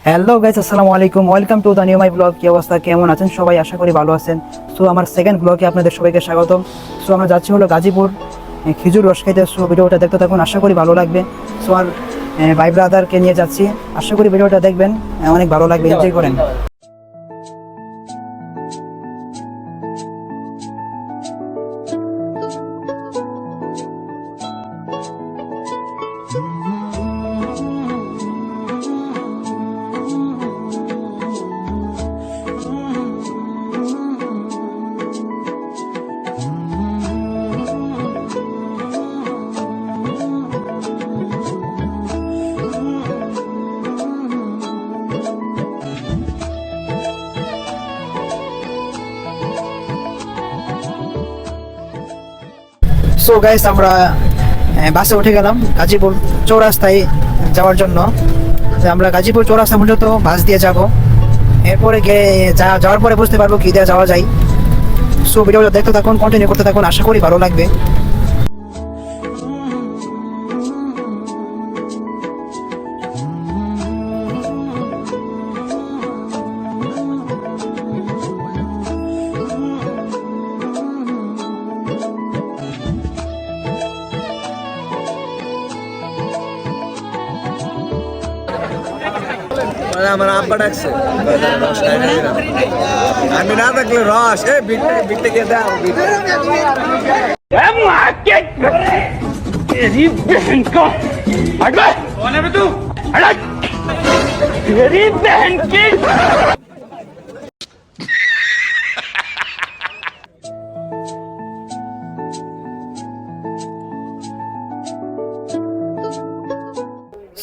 Hello guys, আসসালামু আলাইকুম। Welcome to the new my blog. কি অবস্থা, কেমন আছেন সবাই? আশা করি ভালো আছেন। সো আমার সেকেন্ড ব্লগে আপনাদের সবাইকে স্বাগতম। সো আমরা যাচ্ছি হলো গাজীপুর খেজুর রস খাইতে। সো ভিডিওটা দেখতে থাকুন, আশা করি ভালো লাগবে। সো আর ভাই ব্রাদারকে নিয়ে যাচ্ছি, আশা করি ভিডিওটা দেখবেন, অনেক ভালো লাগবে, এনজয় করেন। সো গাইস, আমরা বাসে উঠে গেলাম গাজীপুর চৌরাস্তায় যাওয়ার জন্য। আমরা গাজীপুর চৌরাস্তা পর্যন্ত বাস দিয়ে যাব, এরপরে যাওয়ার পরে বুঝতে পারবো কি দিয়ে যাওয়া যায়। সো ভিডিওটা দেখতে থাকুন, কন্টিনিউ করতে থাকুন, আশা করি ভালো লাগবে। আমার আব্বা ডাকছে, আমি না থাকলে রস বিটে গিয়ে দাও।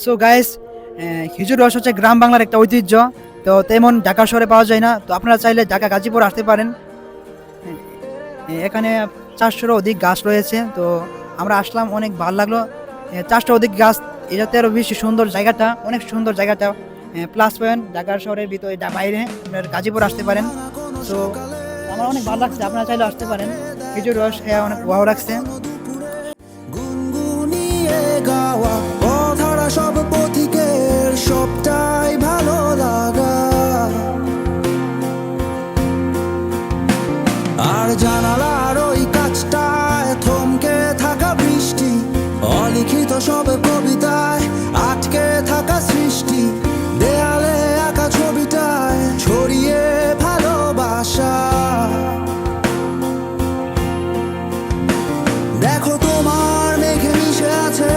সো গাইস, খেজুর রস হচ্ছে গ্রাম বাংলার একটা ঐতিহ্য, তো তেমন ঢাকা শহরে পাওয়া যায় না। তো আপনারা চাইলে ঢাকা গাজীপুর আসতে পারেন। এখানে 400-এরও অধিক গাছ রয়েছে। তো আমরা আসলাম, অনেক ভালো লাগলো। 400 অধিক গাছ, এটাতে আরও বেশি সুন্দর জায়গাটা, অনেক সুন্দর জায়গাটা। প্লাস পয়েন্ট ঢাকার শহরের ভিতরে বাইরে আপনার গাজীপুর আসতে পারেন। তো আমার অনেক ভালো লাগছে, আপনারা চাইলে আসতে পারেন। খেজুর রস অনেক ভালো লাগছে। সব পথিকের সবটাই ভালো লাগা, আর জানালার ওই কাজটায় থমকে থাকা বৃষ্টি, অলিখিত সব কবিতায় আটকে থাকা সৃষ্টি, দেয়ালে আঁকা ছবিটায় ছড়িয়ে ভালোবাসা। দেখো তোমার মেঘে মিশে আছে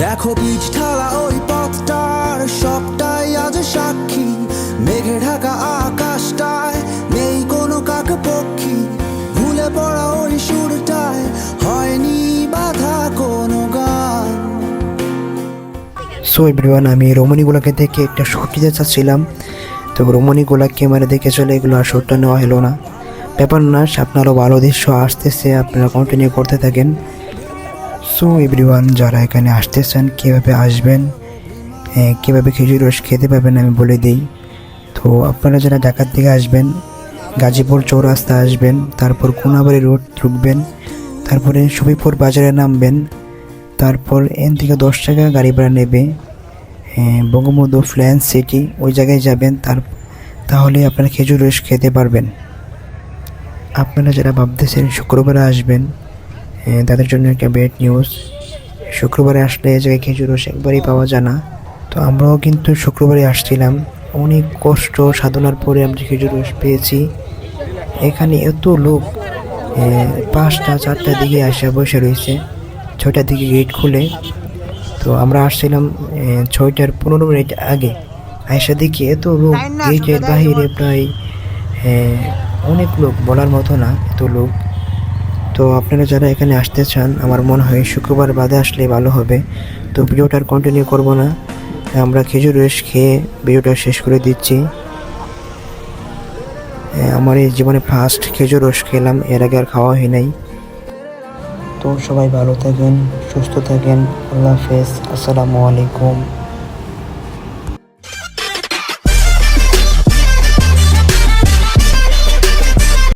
দেখো বীজ ঢালা ওই পথটার সবটাই আজ সাক্ষী, মেঘে ঢাকা আকাশটায় নেই কোনো কাক পক্ষী, ভুলে পড়া ওই সুরটায় হয়নি বাধা কোনো গান। সো এভরিওয়ান, আমি রমণীগুলোকে দেখে একটা শ্যুট দিতে চাচ্ছিলাম। তো রমণীগুলা ক্যামেরা দেখে চলে, এগুলো আর শ্যুটটা নেওয়া হলো না। ব্যাপার না, আপনারও ভালো দৃশ্য আসতেছে, আপনারা কন্টিনিউ করতে থাকেন। সো এভরিওয়ান, যারা এখানে আসতেছেন কীভাবে আসবেন, কীভাবে খেজুর রস খেতে পাবেন আমি বলে দিই। তো আপনারা যারা ঢাকার থেকে আসবেন, গাজীপুর চৌরাস্তা আসবেন, তারপর কোনাবাড়ি রোড ঢুকবেন, তারপরে শফিপুর বাজারে নামবেন, তারপর এন থেকে 10 টাকা গাড়ি ভাড়া নেবে বঙ্গবন্ধু ফ্ল্যান সিটি, ওই জায়গায় যাবেন। তাহলে আপনারা খেজুর রস খেতে পারবেন। আপনারা যারা ভাবতেছেন শুক্রবারে আসবেন, তাদের জন্য একটা ব্যাড নিউজ। শুক্রবারে আসলে এই জায়গায় খেজুর রস একবারই পাওয়া যায় না। তো আমরাও কিন্তু শুক্রবারে আসছিলাম, অনেক কষ্ট সাধনার পরে আমরা খেজুর রস পেয়েছি। এখানে এত লোক 5টা 4টার দিকে আসা বসে রয়েছে, 6টার দিকে গেট খুলে। তো আমরা আসছিলাম 6টার 15 মিনিট আগে। আয়সা দেখি এত লোক গেটের বাহিরে, প্রায় অনেক লোক, বলার মতো না এত লোক। তো আপনারা যারা এখানে আসতে চান, আমার মনে হয় শুক্রবার বাদে আসলে ভালো হবে। তো ভিডিওটা আর কন্টিনিউ করবো না, আমরা খেজুর রস খেয়ে ভিডিওটা শেষ করে দিচ্ছি। আমার এই জীবনে ফার্স্ট খেজুর রস খেলাম, এর আগে আর খাওয়া হয় নাই। তো সবাই ভালো থাকেন, সুস্থ থাকেন, আল্লাহ হাফেজ, আসসালামু আলাইকুম।